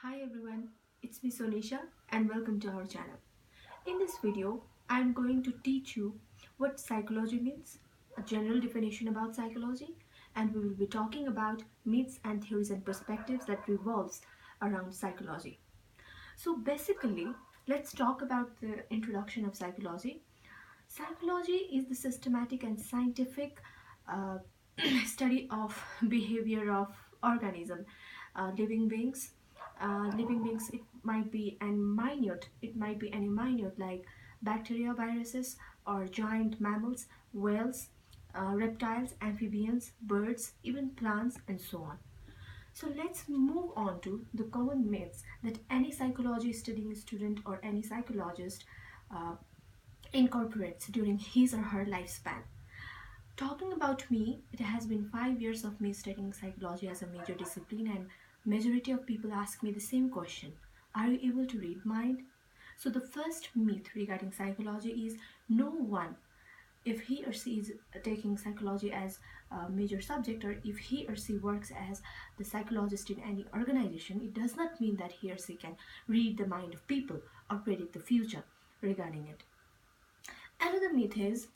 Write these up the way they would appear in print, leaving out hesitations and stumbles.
Hi everyone, it's me Sonisha and welcome to our channel. In this video, I'm going to teach you what psychology means, a general definition about psychology, and we will be talking about myths and theories and perspectives that revolves around psychology. So basically, let's talk about the introduction of psychology. Psychology is the systematic and scientific uh, study of behavior of organism, living beings. Living beings, it might be any minute like bacteria, viruses, or giant mammals, whales, reptiles, amphibians, birds, even plants, and so on. So let's move on to the common myths that any psychology studying student or any psychologist uh, incorporates during his or her lifespan. Talking about me, it has been 5 years of me studying psychology as a major discipline, and majority of people ask me the same question: Are you able to read mind? So the first myth regarding psychology is no one, if he or she is taking psychology as a major subject, or if he or she works as the psychologist in any organization, it does not mean that he or she can read the mind of people or predict the future regarding it. Another myth is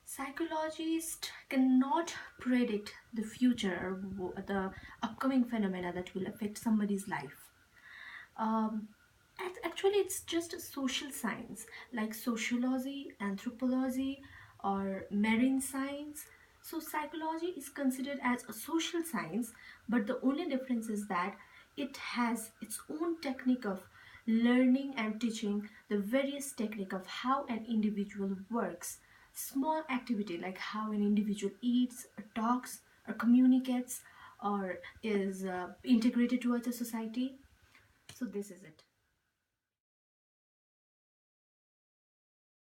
psychologists cannot predict the future or the upcoming phenomena that will affect somebody's life. Um, Actually, it's just a social science like sociology, anthropology, or marine science. So, psychology is considered as a social science, but the only difference is that it has its own technique of learning and teaching the various technique of how an individual works. Small activity like how an individual eats, or talks, or communicates, or is integrated towards a society. So this is it.